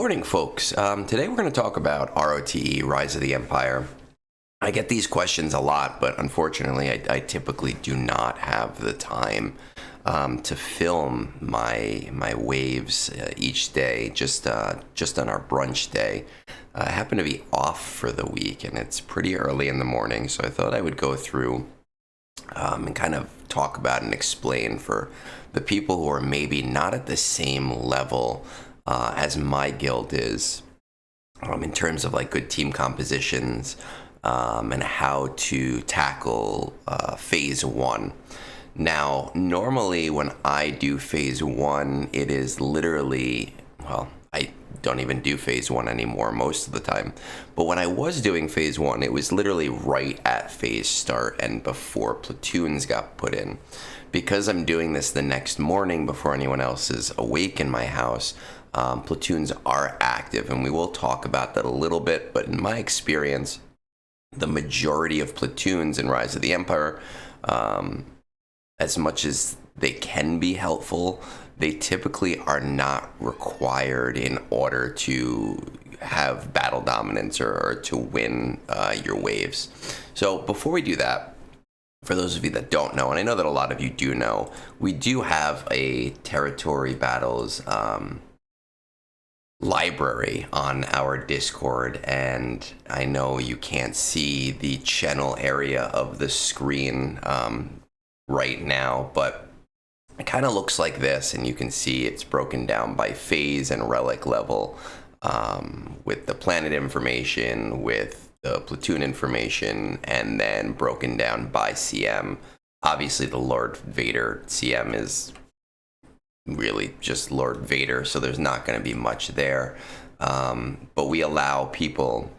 Morning, folks. Today we're going to talk about ROTE, Rise of the Empire. I get these questions a lot, but unfortunately, I typically do not have the time to film my waves each day. Just on our brunch day, I happen to be off for the week, and it's pretty early in the morning. So I thought I would go through and kind of talk about and explain for the people who are maybe not at the same level as my guild is, in terms of like good team compositions and how to tackle phase one. Now, normally when I do phase one, it is literally, well, I don't even do phase one anymore most of the time. But when I was doing phase one, it was literally right at phase start and before platoons got put in. Because I'm doing this the next morning before anyone else is awake in my house, platoons are active, and we will talk about that a little bit. But in my experience, the majority of platoons in Rise of the Empire, as much as they can be helpful, they typically are not required in order to have battle dominance or to win your waves. So before we do that, for those of you that don't know, and I know that a lot of you do know, we do have a territory battles library on our Discord, and I know you can't see the channel area of the screen right now, but it kind of looks like this, and you can see it's broken down by phase and relic level, with the planet information, with the platoon information, and then broken down by CM. Obviously, the Lord Vader CM is really just Lord Vader, so there's not going to be much there. But we allow people,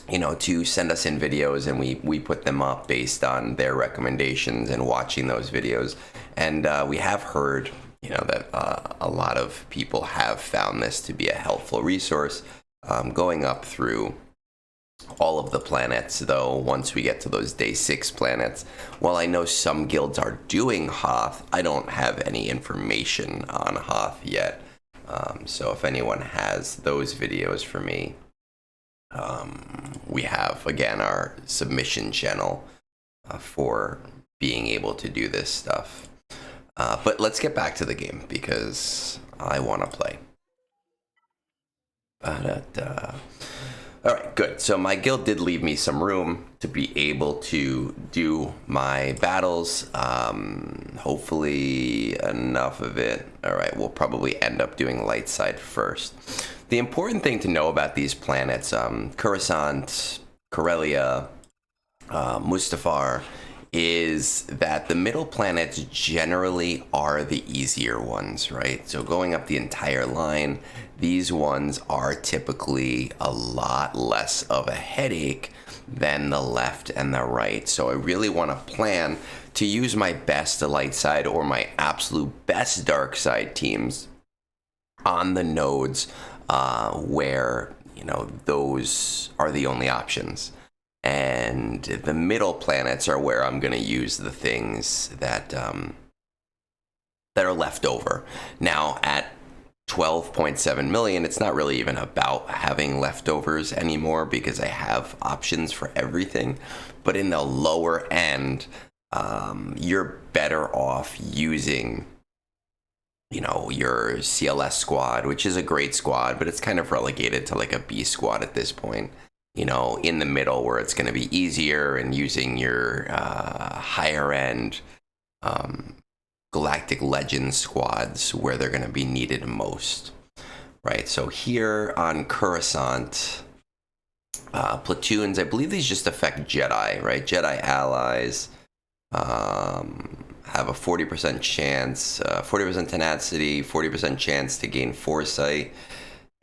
to send us in videos, and we put them up based on their recommendations and watching those videos. And we have heard, that a lot of people have found this to be a helpful resource, going up through all of the planets. Though once we get to those day 6 planets, while I know some guilds are doing Hoth, I don't have any information on Hoth yet. So if anyone has those videos for me, we have, again, our submission channel for being able to do this stuff. But let's get back to the game, because I want to play. All right, good. So my guild did leave me some room to be able to do my battles. Hopefully enough of it. All right, we'll probably end up doing light side first. The important thing to know about these planets, Coruscant, Corellia, Mustafar, is that the middle planets generally are the easier ones, right? So going up the entire line, these ones are typically a lot less of a headache than the left and the right. So I really want to plan to use my best light side or my absolute best dark side teams on the nodes where, those are the only options. And the middle planets are where I'm going to use the things that are left over. Now, at 12.7 million, it's not really even about having leftovers anymore, because I have options for everything. But in the lower end, you're better off using, your CLS squad, which is a great squad, but it's kind of relegated to like a B squad at this point. In the middle, where it's going to be easier, and using your higher end Galactic Legends squads where they're going to be needed most, right? So here on Coruscant, platoons, I believe these just affect Jedi, right? Jedi allies have a 40% chance, 40% tenacity, 40% chance to gain foresight.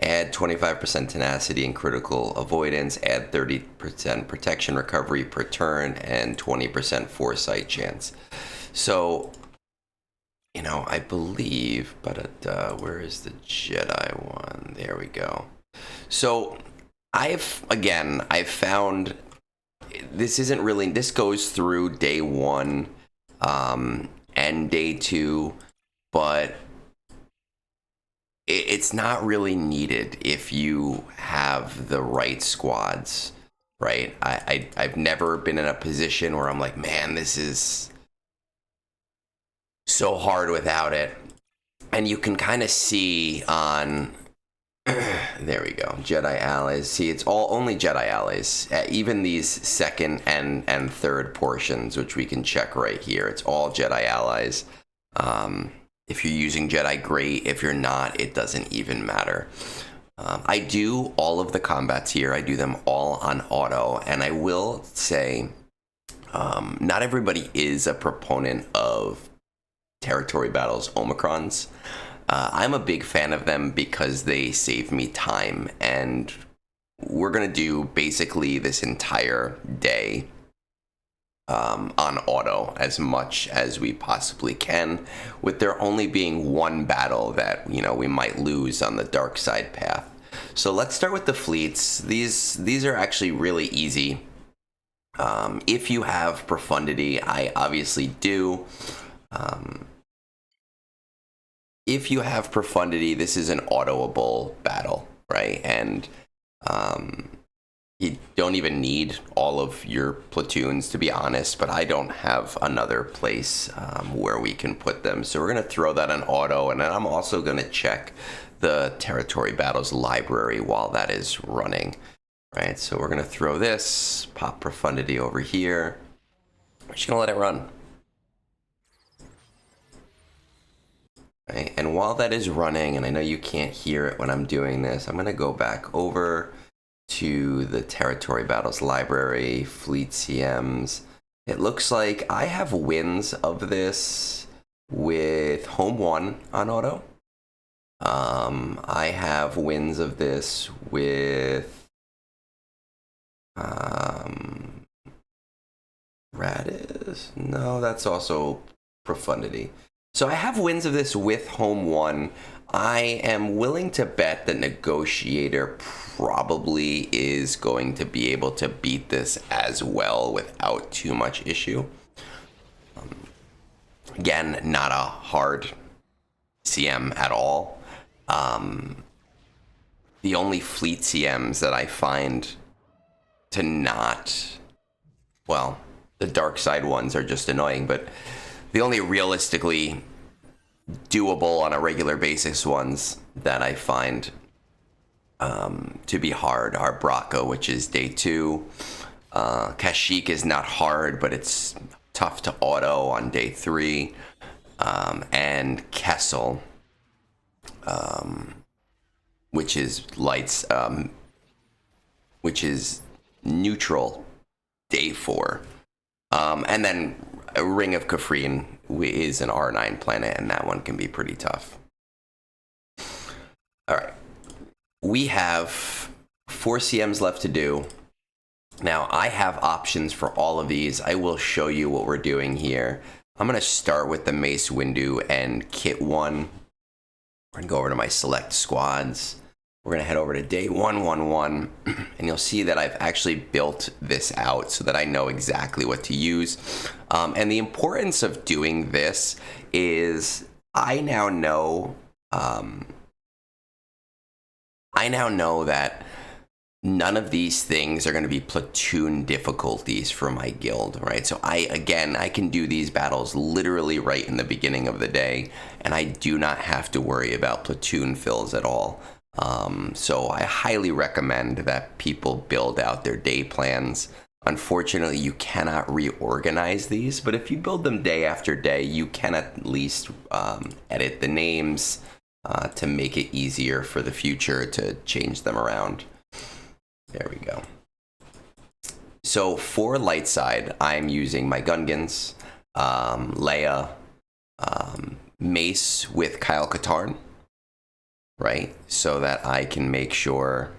Add 25% tenacity and critical avoidance, add 30% protection recovery per turn, and 20% foresight chance. So, I believe, but where is the Jedi one? There we go. So, I've found this goes through day 1 and day 2, but it's not really needed if you have the right squads, right? I've never been in a position where I'm like, man, this is so hard without it. And you can kind of see on, there we go, Jedi allies. See, it's all only Jedi allies. Even these second and third portions, which we can check right here, it's all Jedi allies. If you're using Jedi, great. If you're not, it doesn't even matter. I do all of the combats here. I do them all on auto. And I will say, not everybody is a proponent of territory battles, Omicrons. I'm a big fan of them because they save me time. And we're going to do basically this entire day on auto as much as we possibly can, with there only being one battle that, you know, we might lose on the dark side path. So let's start with the fleets. These are actually really easy. If you have profundity, I obviously do. If you have profundity, this is an autoable battle, right? And you don't even need all of your platoons, to be honest, but I don't have another place where we can put them. So we're going to throw that on auto, and then I'm also going to check the territory battles library while that is running, right? So we're going to throw this, pop profundity over here. We're just going to let it run. Right? And while that is running, and I know you can't hear it when I'm doing this, I'm going to go back over to the territory battles library, fleet CMs. It looks like I have wins of this with home 1 on auto. I have wins of this with Radis. No, that's also profundity. So I have wins of this with home 1. I am willing to bet that Negotiator probably is going to be able to beat this as well without too much issue. Again, not a hard CM at all. The only fleet CMs that I find to not, well, the dark side ones are just annoying, but the only realistically doable on a regular basis ones that I find to be hard are Braca, which is day 2. Kashyyyk is not hard, but it's tough to auto on day 3. And Kessel, which is lights, which is neutral day 4. And then a Ring of Kafrene is an R9 planet, and that one can be pretty tough. All right. We have 4 CMs left to do. Now, I have options for all of these. I will show you what we're doing here. I'm going to start with the Mace Windu and Kit 1. We're going to go over to my select squads. We're going to head over to day 111, and you'll see that I've actually built this out so that I know exactly what to use. And the importance of doing this is I now know that none of these things are going to be platoon difficulties for my guild, right? So I can do these battles literally right in the beginning of the day, and I do not have to worry about platoon fills at all. So I highly recommend that people build out their day plans. Unfortunately, you cannot reorganize these, but if you build them day after day, you can at least edit the names to make it easier for the future to change them around. There we go. So for light side, I'm using my Gungans, Leia, Mace with Kyle Katarn, right? So that I can make sure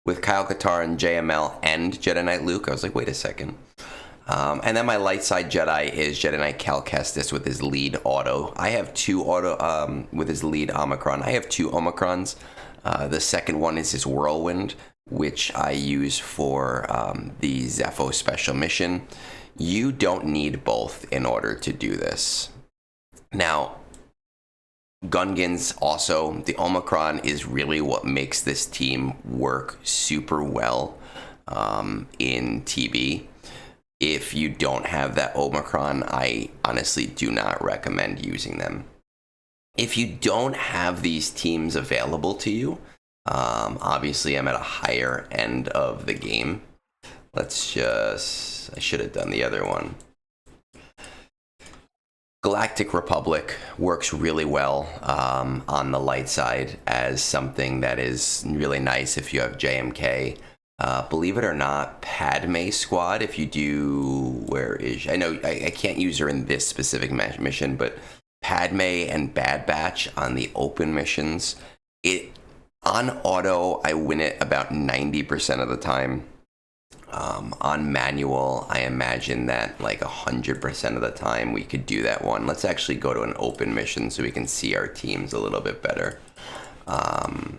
with Kyle Katarn, JML, and Jedi Knight Luke. I was like, wait a second. And then my light side Jedi is Jedi Knight Cal Kestis with his lead auto. I have 2 auto with his lead Omicron. I have 2 Omicrons. The second one is his Whirlwind, which I use for the Zepho special mission. You don't need both in order to do this. Now, Gungans also, the Omicron is really what makes this team work super well in TB. If you don't have that Omicron, I honestly do not recommend using them. If you don't have these teams available to you, obviously I'm at a higher end of the game. Let's just, I should have done the other one. Galactic Republic works really well on the light side as something that is really nice if you have JMK. Believe it or not, Padme Squad, if you do, where is, I know I can't use her in this specific mission, but Padme and Bad Batch on the open missions, on auto, I win it about 90% of the time. On manual, I imagine that like 100% of the time we could do that one. Let's actually go to an open mission so we can see our teams a little bit better. Mon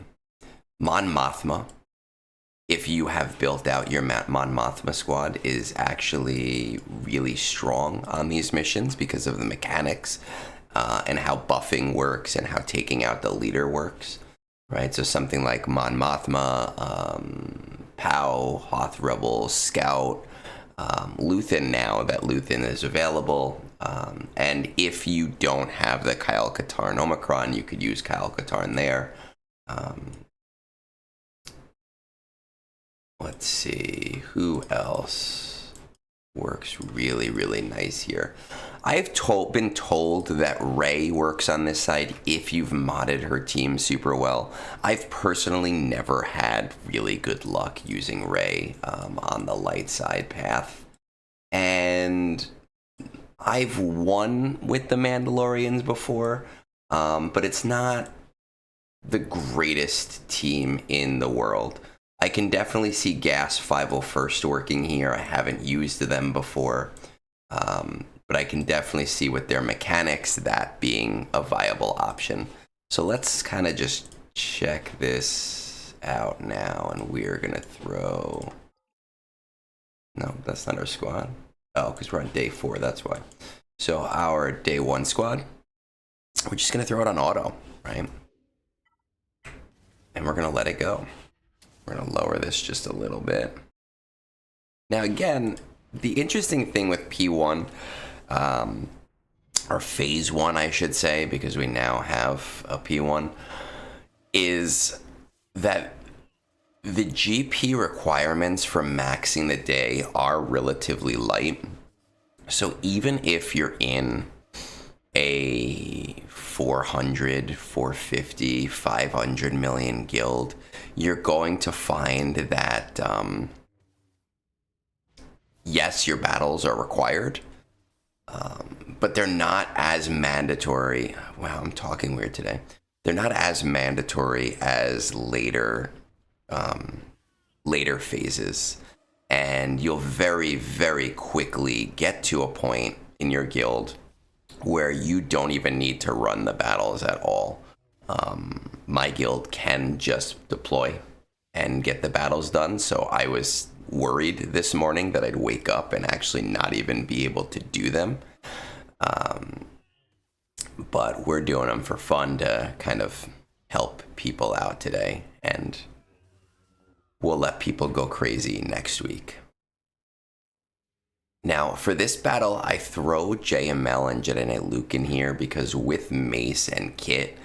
Mothma, if you have built out your Mon Mothma squad, is actually really strong on these missions because of the mechanics and how buffing works and how taking out the leader works. Right, so something like Mon Mothma, POW, Hoth Rebel, Scout, Luthen now that Luthen is available. And if you don't have the Kyle Katarn Omicron, you could use Kyle Katarn there. Let's see, who else works really, really nice here? I've been told that Rey works on this side if you've modded her team super well. I've personally never had really good luck using Rey on the light side path. And I've won with the Mandalorians before, but it's not the greatest team in the world. I can definitely see Gas 501st working here. I haven't used them before. But I can definitely see with their mechanics that being a viable option. So let's kind of just check this out now, and we're gonna throw, no, that's not our squad. Oh, because we're on day 4, that's why. So our day 1 squad, we're just gonna throw it on auto, right? And we're gonna let it go. We're gonna lower this just a little bit. Now again, the interesting thing with P1, or phase 1, I should say, because we now have a P1, is that the GP requirements for maxing the day are relatively light. So even if you're in a 400, 450, 500 million guild, you're going to find that, yes, your battles are required, but they're not as mandatory. Wow, I'm talking weird today. They're not as mandatory as later phases. And you'll very, very quickly get to a point in your guild where you don't even need to run the battles at all. My guild can just deploy and get the battles done. So I was worried this morning that I'd wake up and actually not even be able to do them. But we're doing them for fun to kind of help people out today, and we'll let people go crazy next week. Now, for this battle, I throw JML and Jedi Knight Luke in here because with Mace and Kit,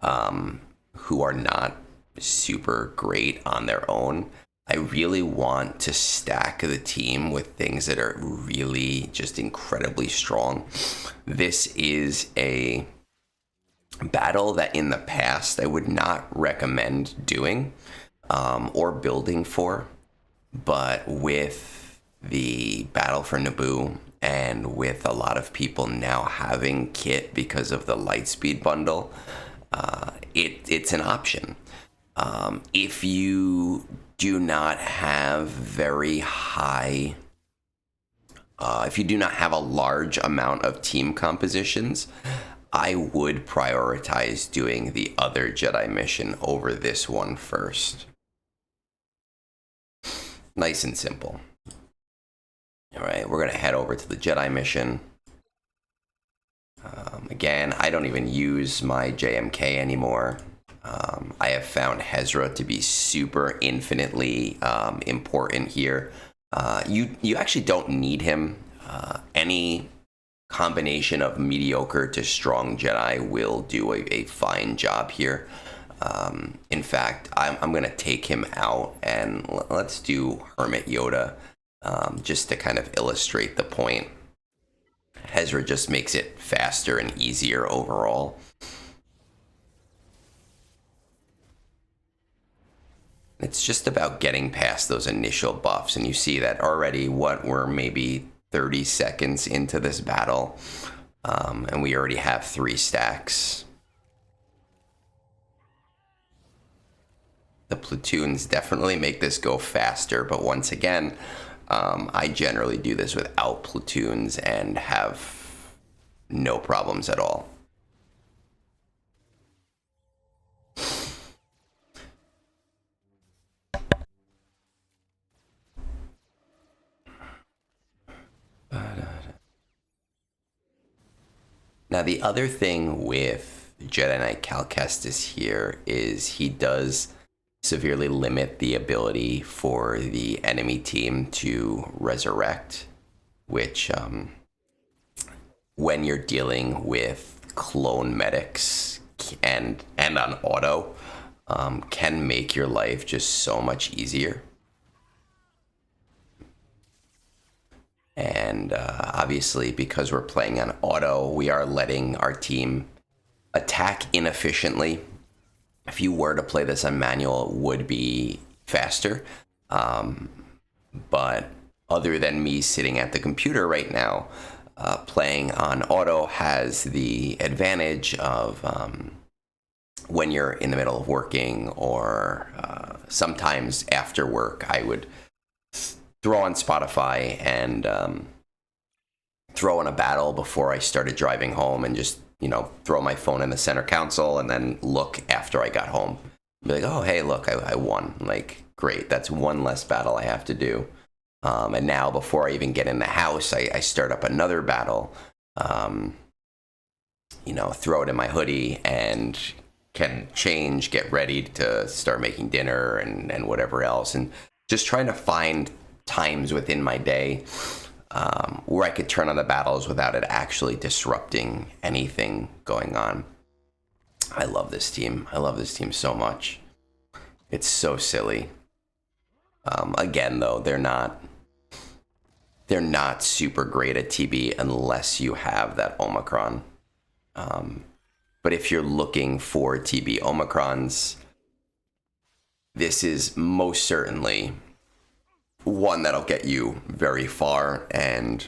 who are not super great on their own, I really want to stack the team with things that are really just incredibly strong. This is a battle that in the past I would not recommend doing or building for, but with the battle for Naboo and with a lot of people now having Kit because of the Lightspeed bundle, it's an option. If you do not have very high, if you do not have a large amount of team compositions, I would prioritize doing the other Jedi mission over this one first. Nice and simple. All right, we're gonna head over to the Jedi mission. Again, I don't even use my JMK anymore. I have found Hezra to be super infinitely important here. You actually don't need him. Any combination of mediocre to strong Jedi will do a fine job here. In fact, I'm going to take him out and let's do Hermit Yoda just to kind of illustrate the point. Hezra just makes it faster and easier overall. It's just about getting past those initial buffs, and you see that already we're maybe 30 seconds into this battle, and we already have 3 stacks. The platoons definitely make this go faster, but once again, I generally do this without platoons and have no problems at all. Now, the other thing with Jedi Knight Cal Kestis here is he does severely limit the ability for the enemy team to resurrect, which, when you're dealing with clone medics and on auto, can make your life just so much easier. And obviously, because we're playing on auto, we are letting our team attack inefficiently. If you were to play this on manual, it would be faster. But other than me sitting at the computer right now, playing on auto has the advantage of when you're in the middle of working or sometimes after work, I would throw on Spotify and throw in a battle before I started driving home and just, throw my phone in the center console and then look after I got home. Be like, oh, hey, look, I won. Like, great. That's one less battle I have to do. And now before I even get in the house, I start up another battle, throw it in my hoodie and can change, get ready to start making dinner and whatever else. And just trying to find times within my day where I could turn on the battles without it actually disrupting anything going on. I love this team. I love this team so much. It's so silly. Again, though, they're not super great at TB unless you have that Omicron. But if you're looking for TB Omicrons, this is most certainly one that'll get you very far. And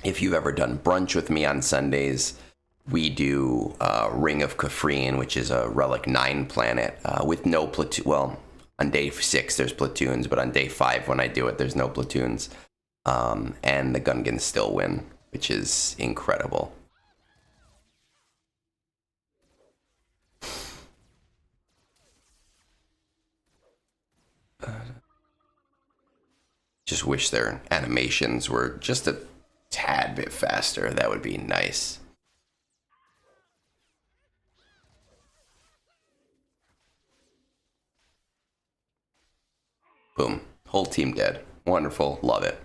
if you've ever done brunch with me on Sundays, we do Ring of Kafrene, which is a Relic 9 planet with no platoon. Well, on day 6 there's platoons, but on day 5 when I do it, there's no platoons. And the Gungans still win, which is incredible. Just wish their animations were just a tad bit faster. That would be nice. Boom. Whole team dead. Wonderful. Love it.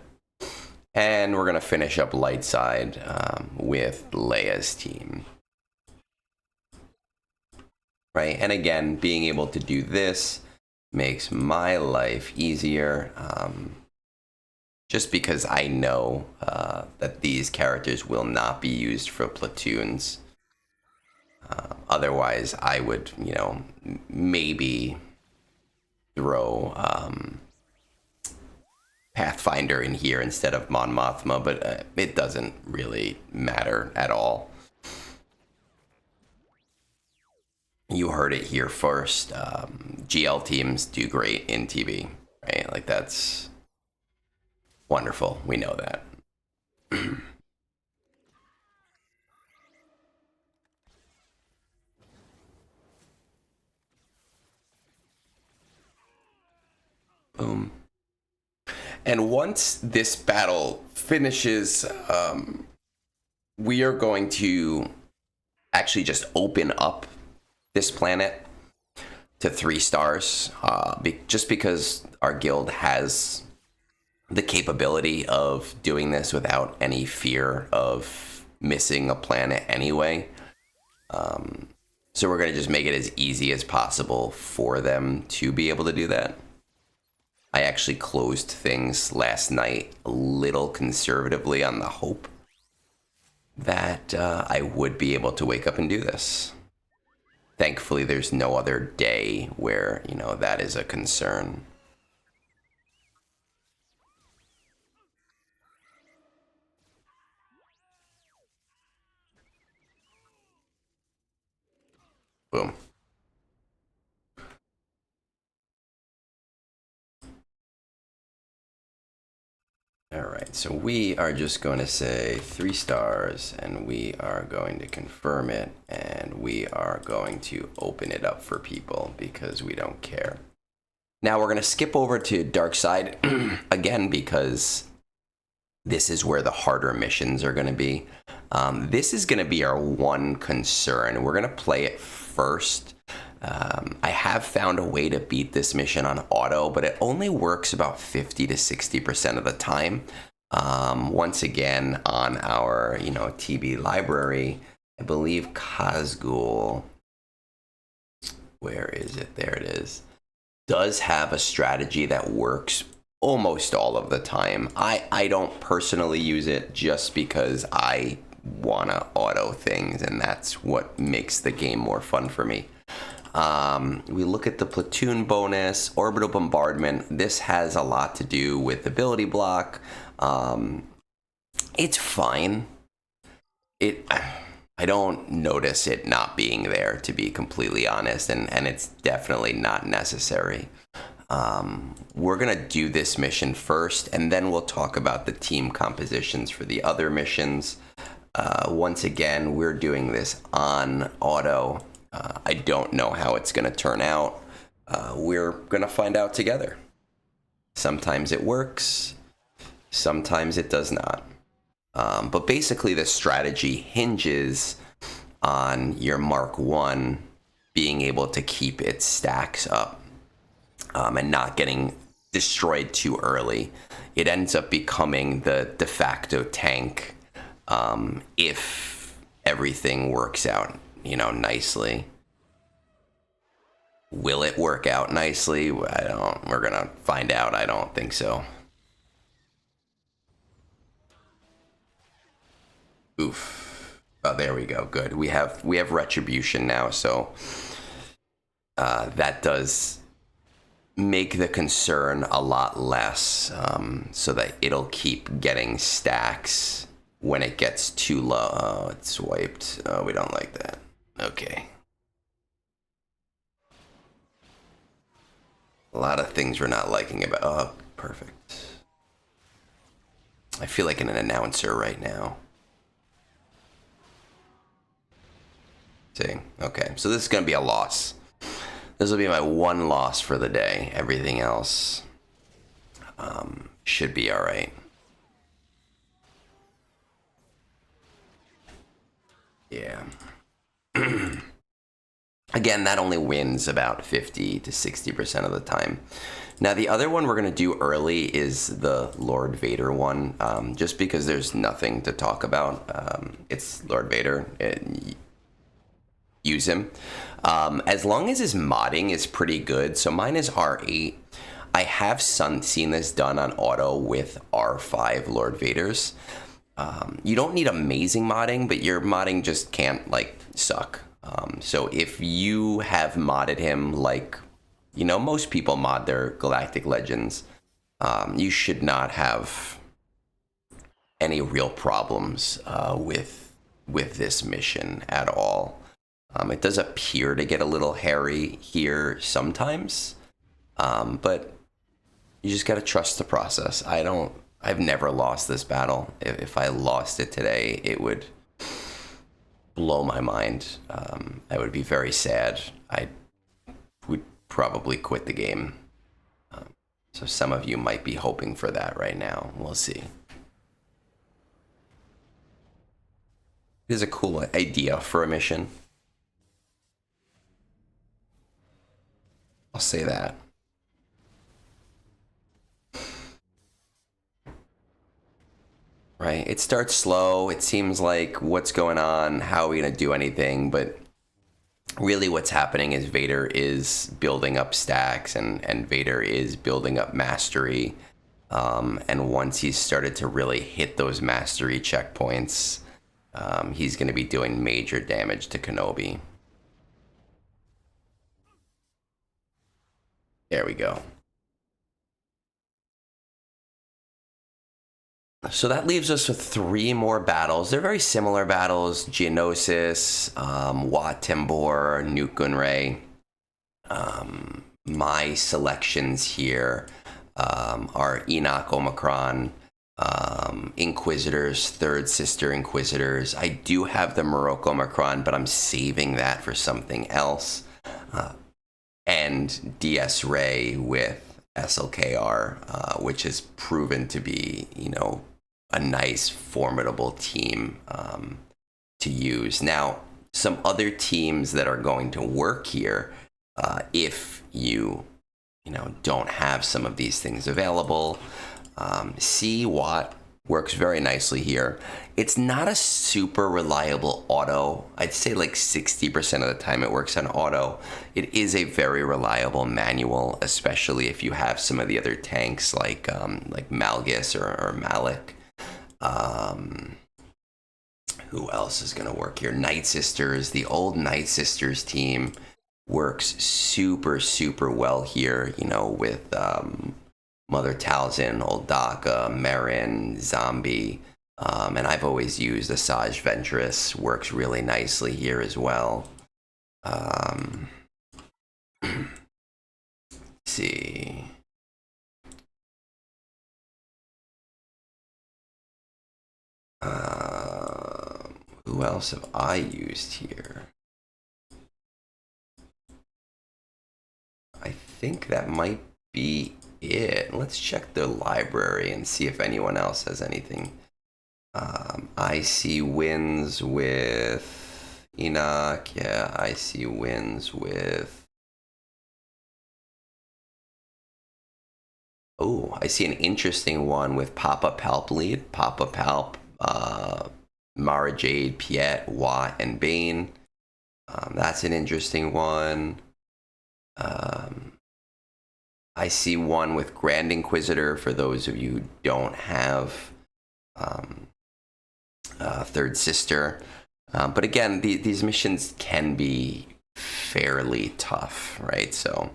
And we're going to finish up light side with Leia's team. Right? And again, being able to do this makes my life easier. Just because I know that these characters will not be used for platoons. Otherwise, I would, maybe throw Pathfinder in here instead of Mon Mothma, but it doesn't really matter at all. You heard it here first. GL teams do great in TV, right? Like, that's wonderful. We know that. Boom. And once this battle finishes, we are going to actually just open up this planet to 3 stars, just because our guild has the capability of doing this without any fear of missing a planet anyway. So we're going to just make it as easy as possible for them to be able to do that. I actually closed things last night a little conservatively on the hope that I would be able to wake up and do this. Thankfully, there's no other day where, you know, that is a concern. Boom. All right, so we are just going to say 3 stars, and we are going to confirm it, and we are going to open it up for people because we don't care. Now we're going to skip over to Dark Side again because this is where the harder missions are going to be. This is going to be our one concern. We're going to play it first. I have found a way to beat this mission on auto, but it only works about 50 to 60% of the time. Once again, on our, TB library, I believe Khazgul, where is it? There it is, does have a strategy that works almost all of the time. I don't personally use it just because I want to auto things, and that's what makes the game more fun for me. We look at the platoon bonus, orbital bombardment. This has a lot to do with ability block. It's fine. I don't notice it not being there, to be completely honest, and it's definitely not necessary. We're going to do this mission first, and then we'll talk about the team compositions for the other missions. Once again, we're doing this on auto. I don't know how it's going to turn out. We're going to find out together. Sometimes it works. Sometimes it does not. But basically, the strategy hinges on your Mark 1 being able to keep its stacks up and not getting destroyed too early. It ends up becoming the de facto tank if everything works out, nicely. Will it work out nicely? We're gonna find out. I don't think so. Oof. Oh, there we go. Good. We have retribution now, so that does make the concern a lot less, so that it'll keep getting stacks when it gets too low. Oh, it's wiped. Oh, we don't like that. Okay. A lot of things we're not liking about... Oh, perfect. I feel like an announcer right now. See? Okay, so this is going to be a loss. This will be my one loss for the day. Everything else should be all right. Yeah. Again, that only wins about 50 to 60% of the time. Now, the other one we're going to do early is the Lord Vader one, just because there's nothing to talk about. It's Lord Vader. Use him. As long as his modding is pretty good. So mine is R8. I have seen this done on auto with R5 Lord Vaders. You don't need amazing modding, but your modding just can't, suck. So if you have modded him like, most people mod their Galactic Legends, you should not have any real problems with this mission at all. It does appear to get a little hairy here sometimes, but you just got to trust the process. I've never lost this battle. If I lost it today, it would blow my mind. I would be very sad. I would probably quit the game. So some of you might be hoping for that right now. We'll see. It is a cool idea for a mission. I'll say that. Right? It starts slow. It seems like what's going on? How are we going to do anything? But really what's happening is Vader is building up stacks and Vader is building up mastery. And once he's started to really hit those mastery checkpoints, he's going to be doing major damage to Kenobi. There we go. So that leaves us with 3 more battles. They're very similar battles. Geonosis, Wat Tambor, Nuke Gunray. My selections here are Enoch Omicron, Inquisitors, Third Sister Inquisitors. I do have the Morocco Omicron, but I'm saving that for something else. And DS Ray with SLKR, which has proven to be, a nice, formidable team to use. Now, some other teams that are going to work here, if you don't have some of these things available, Watt works very nicely here. It's not a super reliable auto. I'd say like 60% of the time it works on auto. It is a very reliable manual, especially if you have some of the other tanks like Malgus or Malik. Who else is going to work here? Nightsisters. The old Nightsisters team works super, super well here, with Mother Talzin, Old Daka, Marin, Zombie. And I've always used Asajj Ventress. Works really nicely here as well. Let's see. Who else have I used here? I think that might be it. Let's check the library and see if anyone else has anything. I see wins with Enoch. Yeah, I see wins with... Oh, I see an interesting one with Papa Palp lead. Papa Palp, Mara Jade, Piet, Watt, and Bane. That's an interesting one. I see one with Grand Inquisitor for those of you who don't have Third Sister. But again, these missions can be fairly tough, right? So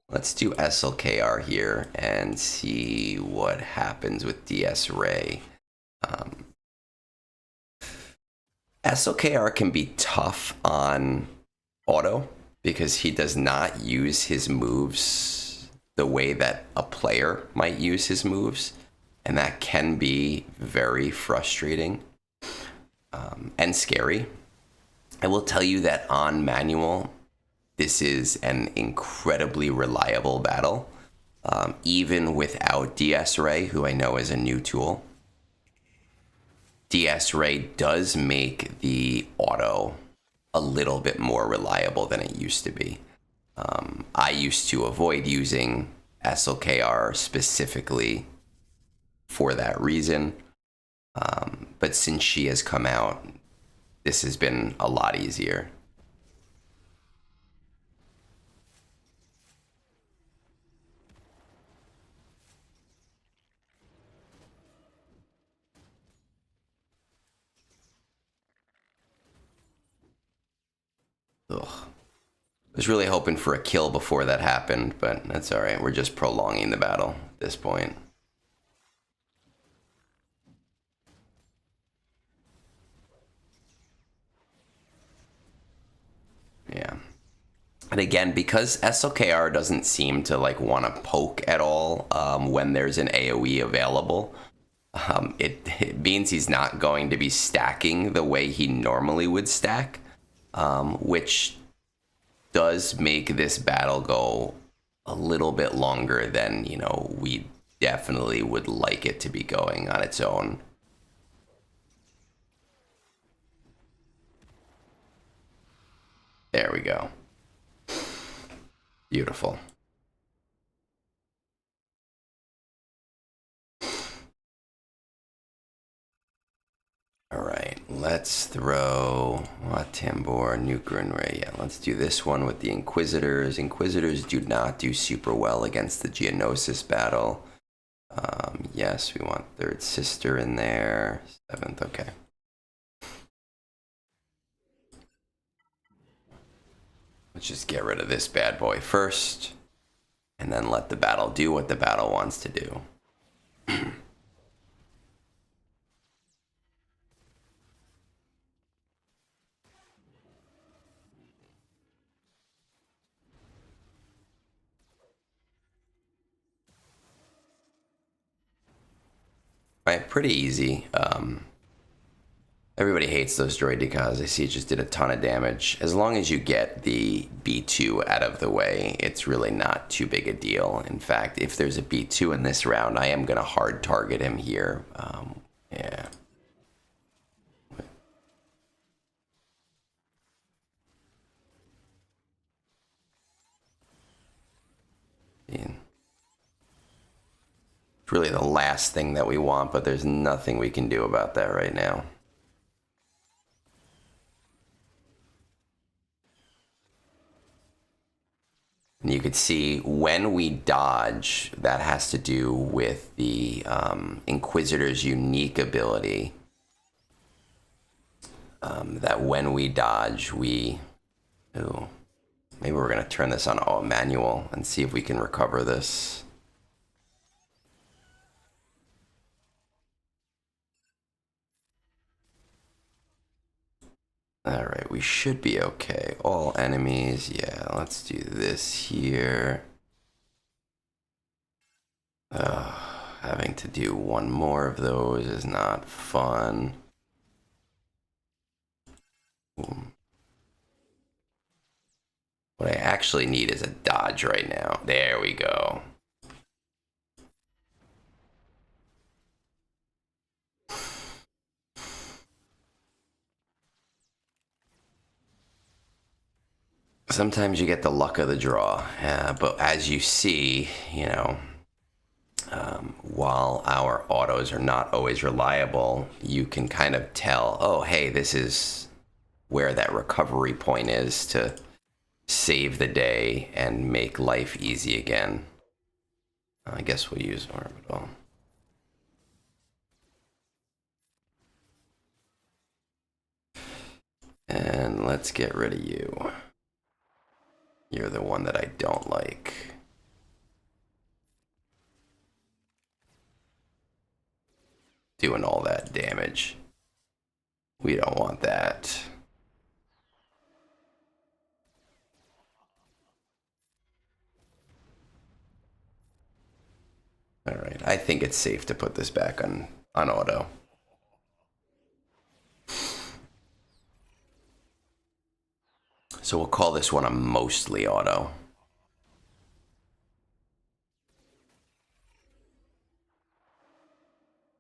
let's do SLKR here and see what happens with DS Ray. SLKR can be tough on auto because he does not use his moves the way that a player might use his moves. And that can be very frustrating and scary. I will tell you that on manual, this is an incredibly reliable battle, even without DS Ray, who I know is a new tool. DS Ray does make the auto a little bit more reliable than it used to be. I used to avoid using SLKR specifically for that reason. But since she has come out, this has been a lot easier. Ugh. I was really hoping for a kill before that happened, but that's all right. We're just prolonging the battle at this point. Yeah. And again, because SLKR doesn't seem to want to poke at all when there's an AoE available, it means he's not going to be stacking the way he normally would stack, which does make this battle go a little bit longer than, we definitely would like it to be going on its own. There we go. Beautiful. All right, let's throw Tambor, Nuker, and Ray. Yeah, let's do this one with the Inquisitors. Inquisitors do not do super well against the Geonosis battle. Yes, we want third sister in there. Seventh, okay. Let's just get rid of this bad boy first, and then let the battle do what the battle wants to do. Right, pretty easy. Everybody hates those droid decals. I see it just did a ton of damage. As long as you get the B2 out of the way, it's really not too big a deal. In fact, if there's a B2 in this round, I am going to hard target him here. Yeah. It's really the last thing that we want, but there's nothing we can do about that right now. And you could see when we dodge, that has to do with the Inquisitor's unique ability. That when we dodge, we... Ooh, maybe we're going to turn this on manual and see if we can recover this. Alright, we should be okay. All enemies, yeah, let's do this here. Having to do one more of those is not fun. Ooh. What I actually need is a dodge right now. There we go. Sometimes you get the luck of the draw, but as you see, you know, while our autos are not always reliable, you can kind of tell, oh, hey, this is where that recovery point is to save the day and make life easy again. I guess we'll use orbital. And let's get rid of you. You're the one that I don't like. Doing all that damage. We don't want that. All right, I think it's safe to put this back on auto. So we'll call this one a mostly auto.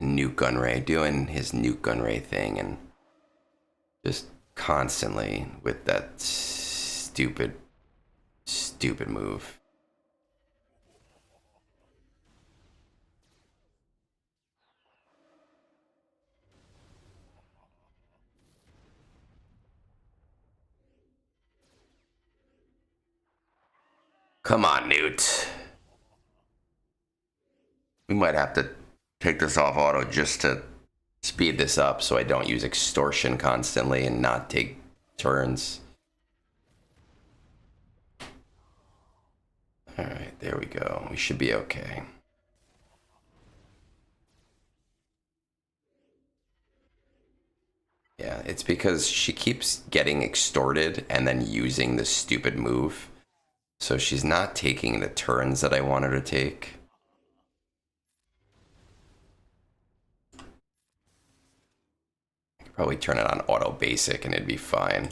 Nuke Gunray doing his Nuke Gunray thing and just constantly with that stupid move. Come on, Newt. We might have to take this off auto just to speed this up so I don't use extortion constantly and not take turns. All right, there we go. We should be okay. Yeah, it's because she keeps getting extorted and then using this stupid move. So she's not taking the turns that I want her to take. I could probably turn it on auto basic and it'd be fine.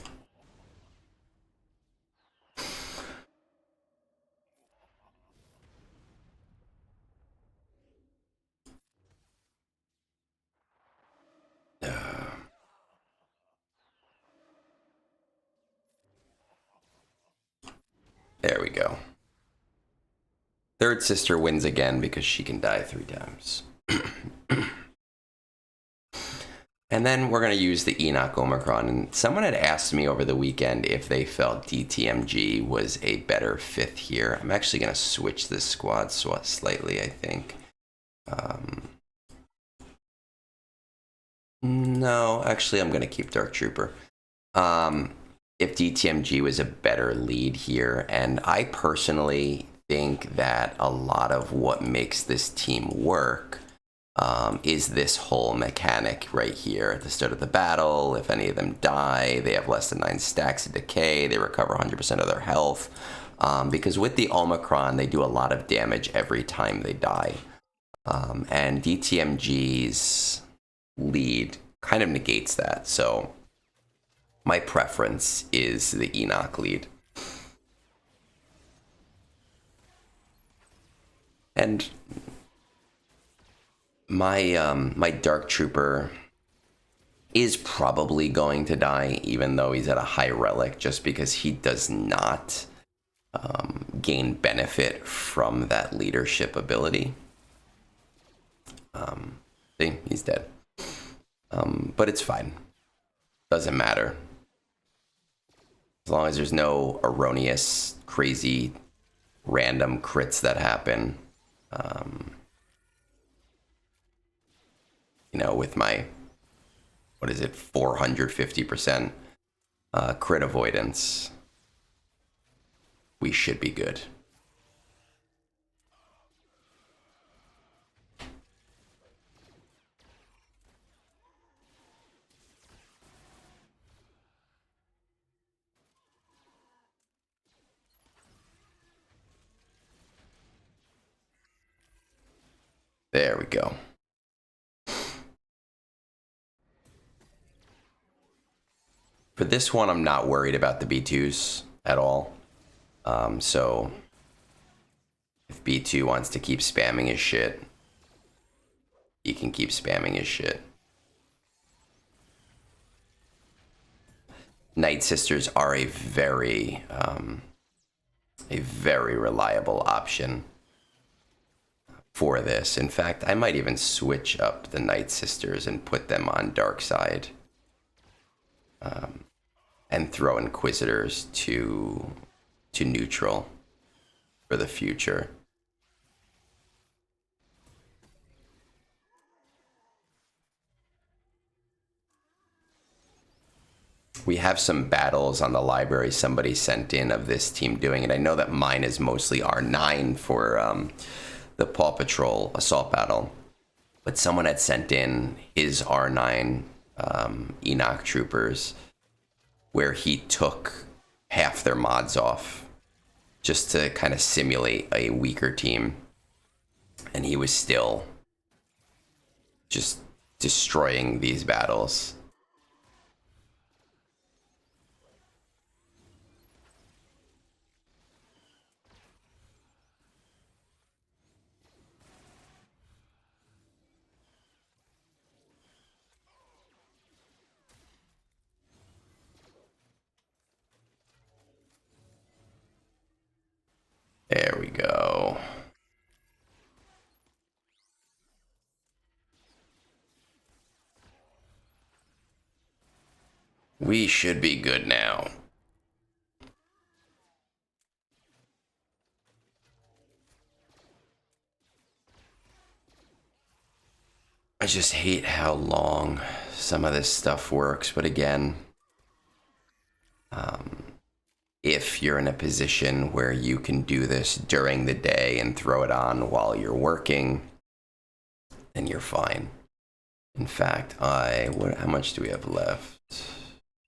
There we go. Third sister wins again because she can die 3 times. And then we're going to use the Enoch Omicron. And someone had asked me over the weekend if they felt DTMG was a better 5th here. I'm actually going to switch this squad slightly, I think. No, actually, I'm going to keep Dark Trooper. If DTMG was a better lead here, and I personally think that a lot of what makes this team work is this whole mechanic right here at the start of the battle. If any of them die, they have less than 9 stacks of decay. They recover 100% of their health. Because with the Omicron, they do a lot of damage every time they die. And DTMG's lead kind of negates that. So my preference is the Enoch lead. And my Dark Trooper is probably going to die, even though he's at a high relic, just because he does not gain benefit from that leadership ability. See, he's dead. But it's fine. Doesn't matter. As long as there's no erroneous, crazy, random crits that happen. You know, with my, 450% crit avoidance, we should be good. There we go. For this one, I'm not worried about the B2s at all. So if B2 wants to keep spamming his shit, he can keep spamming his shit. Nightsisters are a very reliable option for this. In fact, I might even switch up the Nightsisters and put them on dark side. And throw Inquisitors to neutral for the future. We have some battles on the library somebody sent in of this team doing it. I know that mine is mostly R9 for the Paw Patrol assault battle, but someone had sent in his R9 Enoch troopers, where he took half their mods off just to kind of simulate a weaker team. And he was still just destroying these battles. There we go. We should be good now. I just hate how long some of this stuff works, but again, if you're in a position where you can do this during the day and throw it on while you're working, then you're fine. In fact, how much do we have left?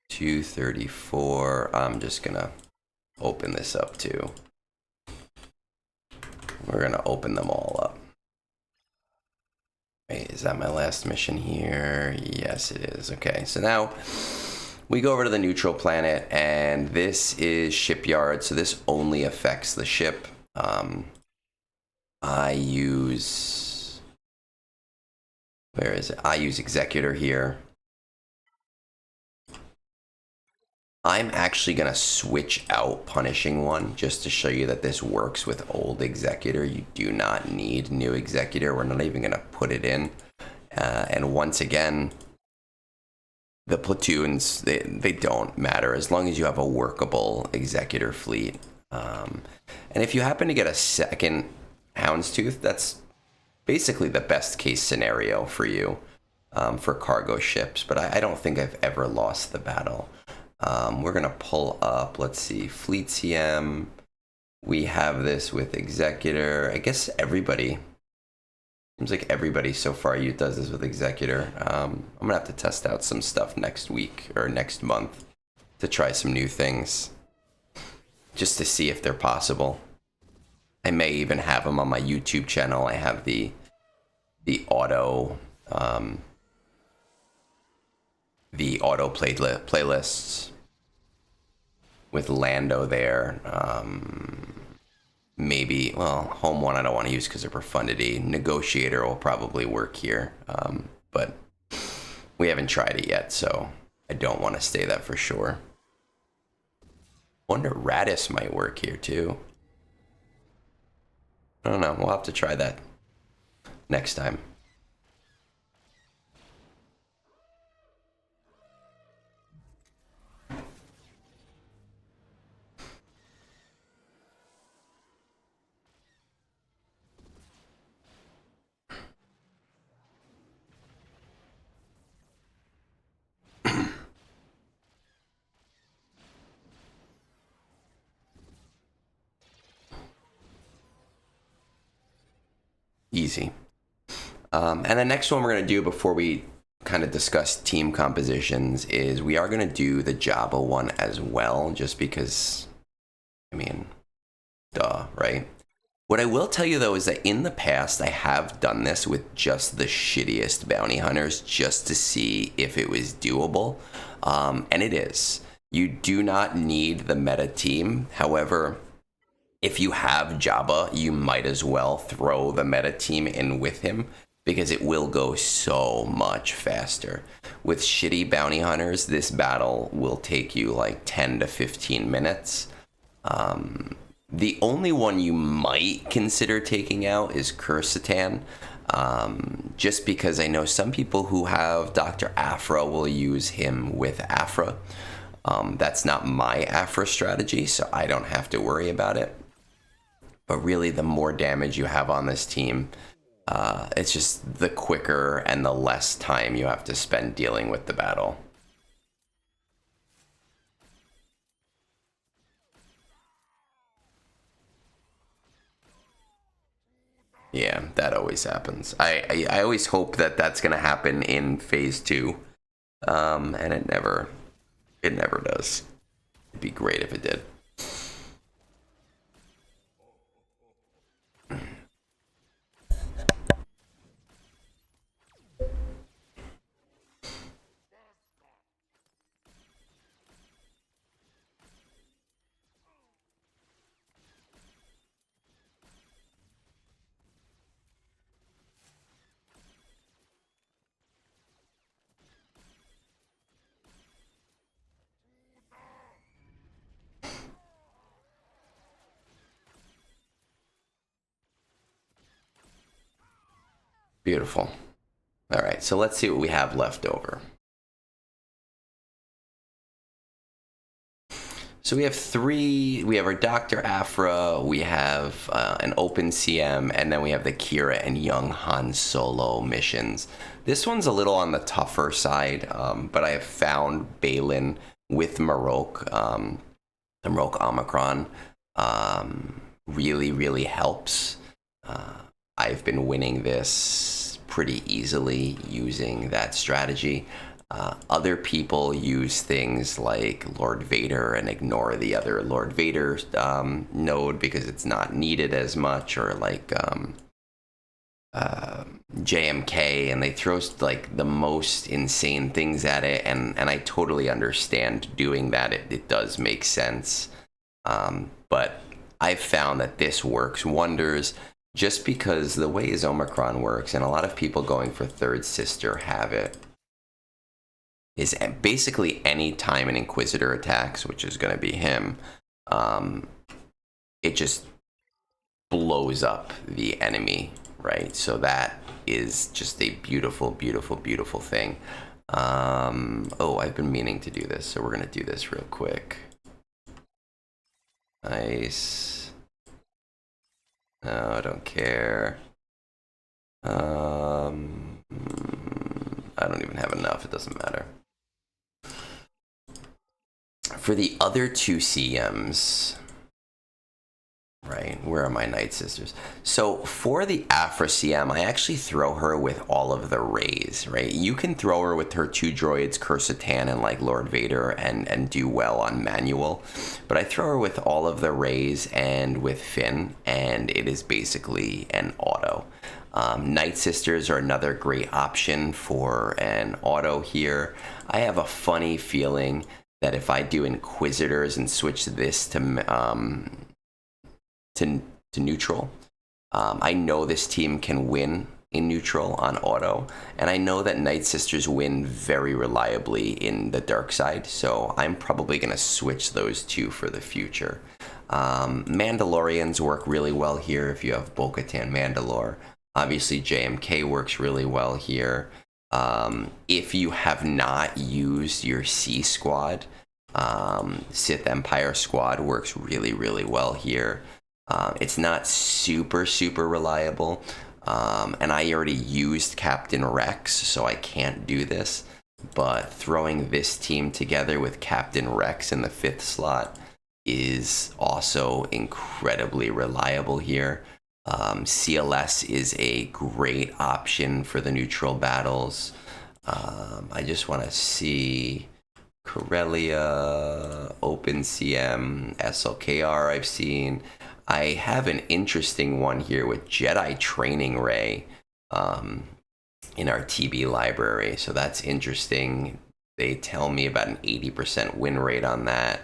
234. I'm just gonna open this up too. We're gonna open them all up. Wait, is that my last mission here? Yes, it is. Okay, so now we go over to the neutral planet, and this is shipyard, so this only affects the ship. I use... Where is it? I use Executor here. I'm actually going to switch out punishing one just to show you that this works with old Executor. You do not need new Executor. We're not even going to put it in. And once again, the platoons, they don't matter as long as you have a workable Executor fleet. And if you happen to get a second Houndstooth, that's basically the best case scenario for you for cargo ships. But I don't think I've ever lost the battle. We're going to pull up, let's see, Fleet CM. We have this with Executor. I guess everybody, seems like everybody so far does this with Executor. I'm going to have to test out some stuff next week or next month to try some new things just to see if they're possible. I may even have them on my YouTube channel. I have the auto playlists with Lando there. Maybe, well, Home One I don't want to use because of profundity. Negotiator will probably work here, but we haven't tried it yet, so I don't want to say that for sure. Wonder Radis might work here too. I don't know. We'll have to try that next time. Easy. And the next one we're going to do before we kind of discuss team compositions is we are going to do the Jabba one as well, just because, I mean, duh, right? What I will tell you, though, is that in the past, I have done this with just the shittiest bounty hunters just to see if it was doable. And it is. You do not need the meta team. However, if you have Jabba, you might as well throw the meta team in with him because it will go so much faster. With shitty bounty hunters, this battle will take you like 10 to 15 minutes. The only one you might consider taking out is Coruscant, just because I know some people who have Dr. Afra will use him with Afra. That's not my Afra strategy, so I don't have to worry about it. But really, the more damage you have on this team, it's just the quicker and the less time you have to spend dealing with the battle. Yeah, that always happens. I always hope that that's going to happen in phase 2, and it never does. It'd be great if it did. Beautiful. All right, so let's see what we have left over. So we have 3, we have our Dr. Afra, we have an open CM, and then we have the Kira and young Han Solo missions. This one's a little on the tougher side, but I have found Balin with Marok, the Marok Omicron, really helps. I've been winning this pretty easily using that strategy. Other people use things like Lord Vader and ignore the other Lord Vader node because it's not needed as much, or like JMK, and they throw like the most insane things at it, and I totally understand doing that. It does make sense, but I've found that this works wonders just because the way his Omicron works, and a lot of people going for Third Sister have it, is basically any time an Inquisitor attacks, which is going to be him, it just blows up the enemy, right? So that is just a beautiful, beautiful, beautiful thing. Oh, I've been meaning to do this, so we're going to do this real quick. Nice. No, I don't care. I don't even have enough. It doesn't matter. For the other two CMs, right, where are my Nightsisters? So for the Afra CM, I actually throw her with all of the Rays, right? You can throw her with her two droids, Coruscant and like Lord Vader, and do well on manual. But I throw her with all of the Rays and with Finn, and it is basically an auto. Nightsisters are another great option for an auto here. I have a funny feeling that if I do Inquisitors and switch this to neutral, I know this team can win in neutral on auto, and I know that Nightsisters win very reliably in the dark side, so I'm probably going to switch those two for the future. Mandalorians work really well here if you have Bo-Katan Mandalore. Obviously, JMK works really well here. If you have not used your C squad, Sith Empire squad works really, really well here. It's not super, super reliable. And I already used Captain Rex, so I can't do this. But throwing this team together with Captain Rex in the 5th slot is also incredibly reliable here. CLS is a great option for the neutral battles. I just want to see Corellia, OpenCM, SLKR I've seen. I have an interesting one here with Jedi Training Ray in our TB library, so that's interesting. They tell me about an 80% win rate on that.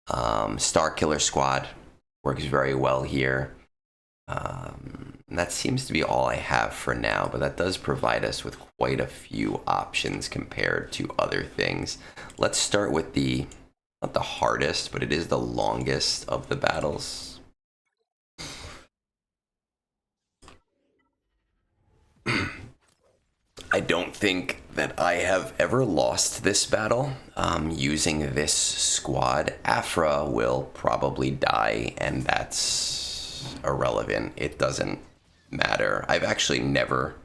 Starkiller Squad works very well here. And that seems to be all I have for now, but that does provide us with quite a few options compared to other things. Let's start with the, not the hardest, but it is the longest of the battles. I don't think that I have ever lost this battle using this squad. Afra will probably die, and that's irrelevant. It doesn't matter. I've actually never...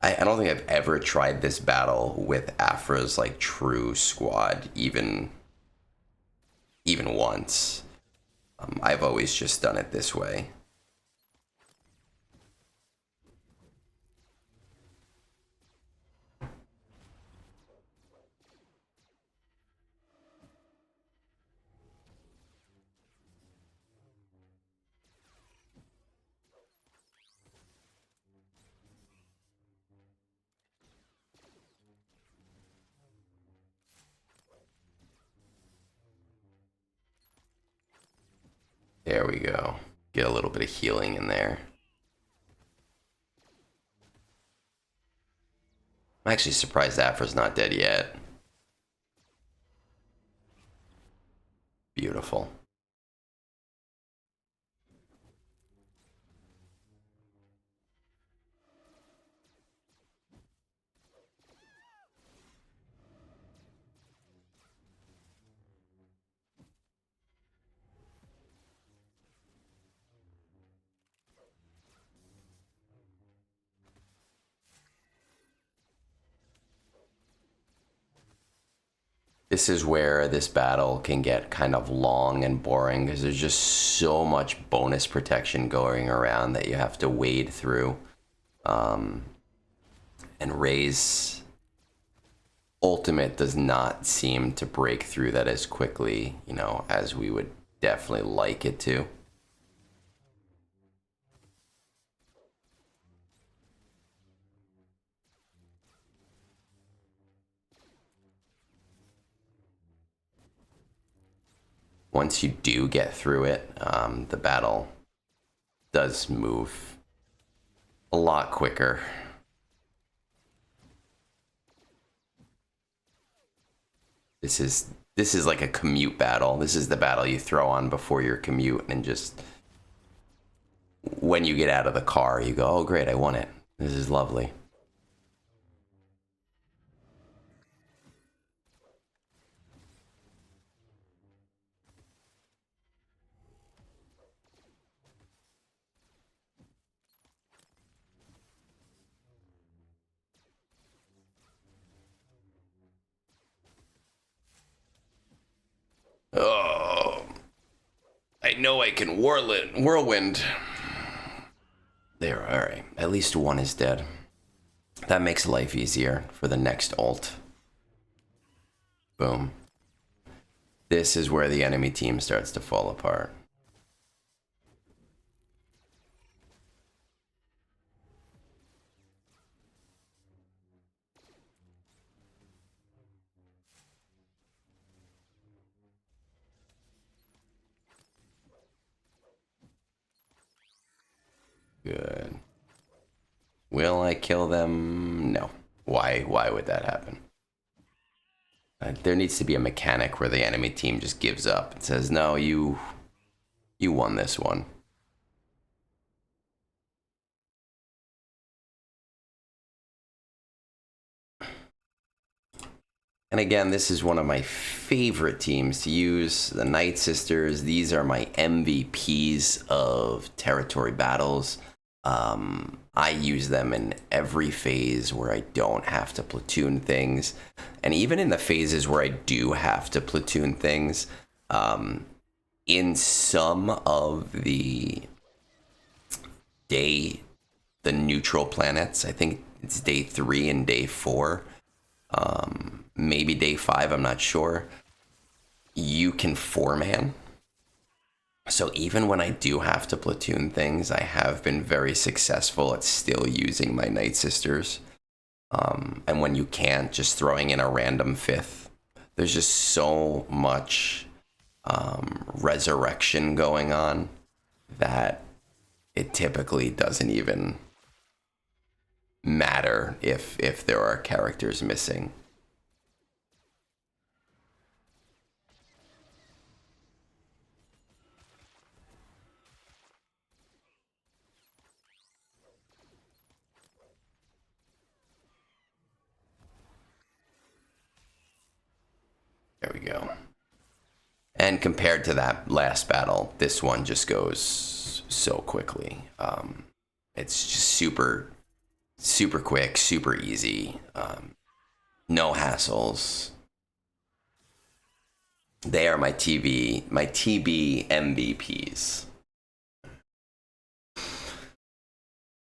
I don't think I've ever tried this battle with Afra's like true squad, even once. I've always just done it this way. There we go. Get a little bit of healing in there. I'm actually surprised Afra's not dead yet. Beautiful. This is where this battle can get kind of long and boring because there's just so much bonus protection going around that you have to wade through. And Rey's ultimate does not seem to break through that as quickly, you know, as we would definitely like it to. Once you do get through it, the battle does move a lot quicker. This is like a commute battle. This is the battle you throw on before your commute, and just when you get out of the car, you go, "Oh, great, I won it. This is lovely." Oh, I know I can whirlwind. There, all right. At least one is dead. That makes life easier for the next ult. Boom. This is where the enemy team starts to fall apart. Good. Will I kill them? No. Why would that happen? There needs to be a mechanic where the enemy team just gives up and says, "No, you won this one." And again, this is one of my favorite teams to use, the Nightsisters. These are my MVPs of territory battles. I use them in every phase where I don't have to platoon things. And even in the phases where I do have to platoon things, in some of the neutral planets, I think it's day 3 and day 4, maybe day 5, I'm not sure, you can 4-man. So even when I do have to platoon things, I have been very successful at still using my Nightsisters. And when you can't, just throwing in a random 5th. There's just so much resurrection going on that it typically doesn't even matter if there are characters missing. There we go. And compared to that last battle, this one just goes so quickly. It's just super quick, super easy. No hassles. They are my TB MVPs.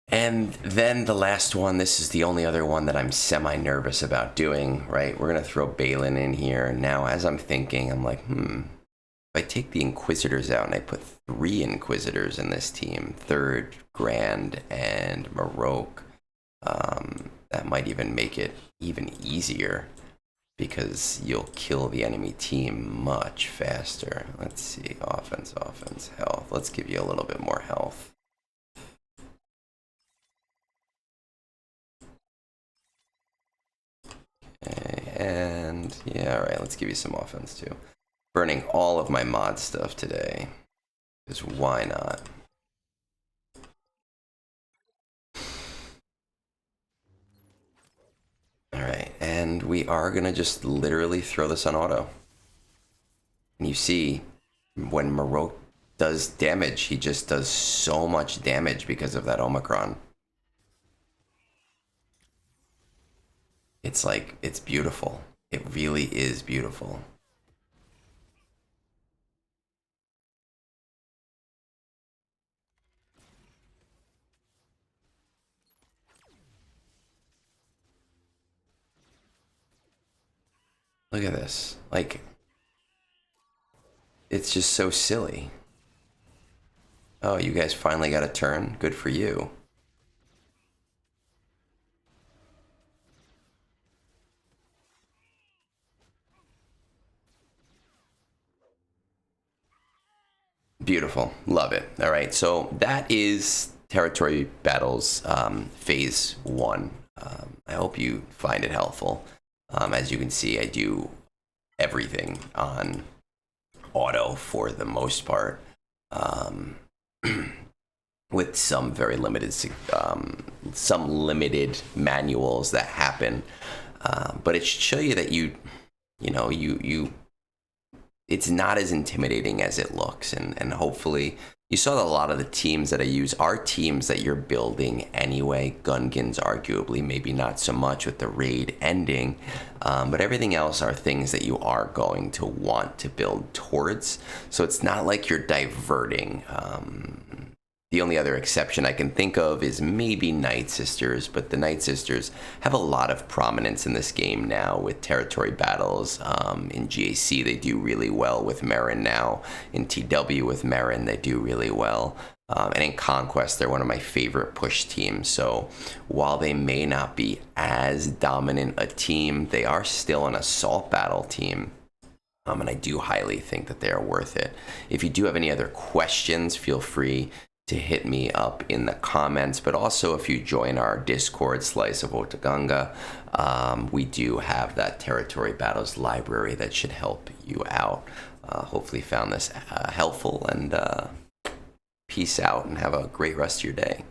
And then the last one, this is the only other one that I'm semi-nervous about doing, right? We're going to throw Balin in here. Now, as I'm thinking, I'm like, if I take the Inquisitors out and I put 3 Inquisitors in this team, 3rd, Grand, and Maroc, that might even make it even easier because you'll kill the enemy team much faster. Let's see, offense, health. Let's give you a little bit more health. Okay, and yeah, all right, let's give you some offense too. Burning all of my mod stuff today, because why not? All right, and we are gonna just literally throw this on auto. And you see, when Maroc does damage, he just does so much damage because of that Omicron. It's like, it's beautiful. It really is beautiful. Look at this. Like, it's just so silly. Oh, you guys finally got a turn? Good for you. Beautiful. Love it. All right. So that is Territory Battles Phase 1. I hope you find it helpful. As you can see, I do everything on auto for the most part, with some very limited, some limited manuals that happen. But it should show you that you it's not as intimidating as it looks, and hopefully you saw that a lot of the teams that I use are teams that you're building anyway. Gungans, arguably, maybe not so much with the raid ending, but everything else are things that you are going to want to build towards. So it's not like you're diverting. The only other exception I can think of is maybe Nightsisters, but the Nightsisters have a lot of prominence in this game now with territory battles. In GAC, they do really well with Merrin now. In TW with Merrin, they do really well. And in Conquest, they're one of my favorite push teams. So while they may not be as dominant a team, they are still an assault battle team. And I do highly think that they are worth it. If you do have any other questions, feel free to hit me up in the comments, but also if you join our Discord, Slice of Otaganga, we do have that territory battles library that should help you out. Hopefully found this helpful, and peace out and have a great rest of your day.